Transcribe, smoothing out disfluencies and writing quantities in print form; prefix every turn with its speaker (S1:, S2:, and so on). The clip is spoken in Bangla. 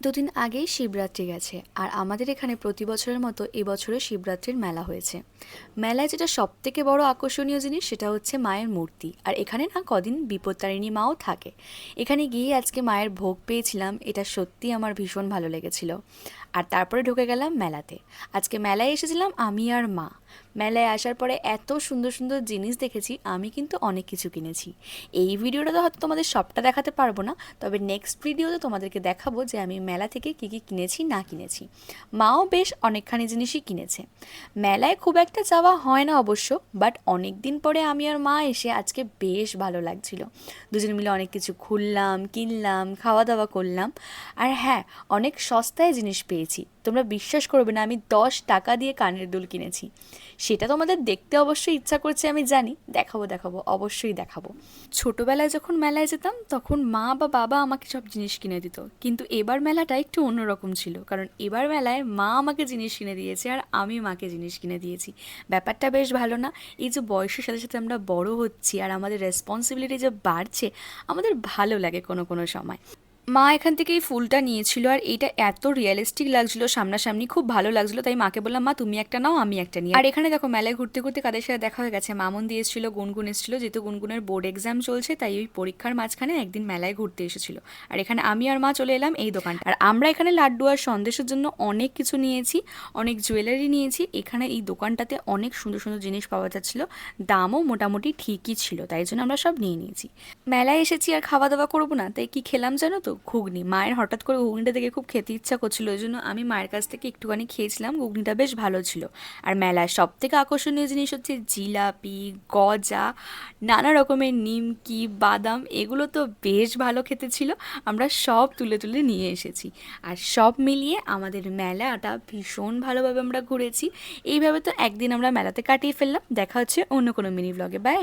S1: দুদিন আগেই শিবরাত্রি গেছে আর আমাদের এখানে প্রতি বছরের মতো এবছরও শিবরাত্রির মেলা হয়েছে। মেলায় যেটা সব থেকে বড় আকর্ষণীয় জিনিস সেটা হচ্ছে মায়ের মূর্তি। আর এখানে না কদিন বিপত্তারিণী মাও থাকে। এখানে গিয়ে আজকে মায়ের ভোগ পেয়েছিলাম, এটা সত্যি আমার ভীষণ ভালো লেগেছিল। আর তারপরে ঢুকে গেলাম মেলাতে। আজকে মেলায় এসেছিলাম আমি আর মা। মেলায় আসার পরে এত সুন্দর সুন্দর জিনিস দেখেছি, আমি কিন্তু অনেক কিছু কিনেছি। এই ভিডিওটাতে হয়তো তোমাদের সবটা দেখাতে পারবো না, তবে নেক্সট ভিডিওতে তোমাদেরকে দেখাবো যে আমি মেলা থেকে কী কী কিনেছি না কিনেছি। মাও বেশ অনেকখানি জিনিসই কিনেছে। মেলায় খুব একটা যাওয়া হয় না অবশ্য, বাট অনেক দিন পরে আমি আর মা এসে আজকে বেশ ভালো লাগছিল। দুজন মিলে অনেক কিছু খুললাম, কিনলাম, খাওয়া দাওয়া করলাম। আর হ্যাঁ, অনেক সস্তায় জিনিস পেয়েছি। তোমরা বিশ্বাস করবে না, আমি 10 টাকা দিয়ে কানের দুল কিনেছি। সেটা তোমাদের দেখতে অবশ্যই ইচ্ছা করছে, আমি জানি। দেখাবো দেখাবো, অবশ্যই দেখাবো। ছোটোবেলায় যখন মেলায় যেতাম তখন মা বা বাবা আমাকে সব জিনিস কিনে দিত, কিন্তু এবার মেলাটা একটু অন্যরকম ছিল, কারণ এবার মেলায় মা আমাকে জিনিস কিনে দিয়েছে আর আমি মাকে জিনিস কিনে দিয়েছি। ব্যাপারটা বেশ ভালো না? এই যে বয়সের সাথে সাথে আমরা বড় হচ্ছি আর আমাদের রেসপন্সিবিলিটি যে বাড়ছে, আমাদের ভালো লাগে কোনো কোনো সময়। মা এখান থেকে এই ফুলটা নিয়েছিল আর এইটা এত রিয়েলিস্টিক লাগছিল, সামনাসামনি খুব ভালো লাগছিল, তাই মাকে বললাম মা তুমি একটা নাও, আমি একটা নিই। আর এখানে দেখো মেলায় ঘুরতে ঘুরতে কাদের সাথে দেখা হয়ে গেছে। মামুন দিয়ে এসেছিল, গুনগুন এসেছিল, যেহেতু গুনগুনের বোর্ড এক্সাম চলছে তাই ওই পরীক্ষার মাঝখানে একদিন মেলায় ঘুরতে এসেছিল। আর এখানে আমি আর মা চলে এলাম এই দোকানটা। আর আমরা এখানে লাড্ডু আর সন্দেশের জন্য অনেক কিছু নিয়েছি, অনেক জুয়েলারি নিয়েছি। এখানে এই দোকানটাতে অনেক সুন্দর সুন্দর জিনিস পাওয়া যাচ্ছিল, দামও মোটামুটি ঠিকই ছিল, তাই জন্য আমরা সব নিয়ে নিয়েছি। মেলায় এসেছি আর খাওয়া দাওয়া করবো না, তাই কি খেলাম জানো তো? ঘুগনি। মায়ের হঠাৎ করে ঘুগনিটা দেখে খুব খেতে ইচ্ছা করছিল, ওই জন্য আমি মায়ের কাছ থেকে একটুখানি খেয়েছিলাম। ঘুগনিটা বেশ ভালো ছিল। আর মেলার সব থেকে আকর্ষণীয় জিনিস হচ্ছে জিলাপি, গজা, নানা রকমের নিমকি, বাদাম, এগুলো তো বেশ ভালো খেতে ছিল। আমরা সব তুলে তুলে নিয়ে এসেছি। আর সব মিলিয়ে আমাদের মেলাটা ভীষণ ভালোভাবে আমরা ঘুরেছি। এইভাবে তো একদিন আমরা মেলাতে কাটিয়ে ফেললাম। দেখা হচ্ছে অন্য কোনো মিনি ব্লগে। বাই।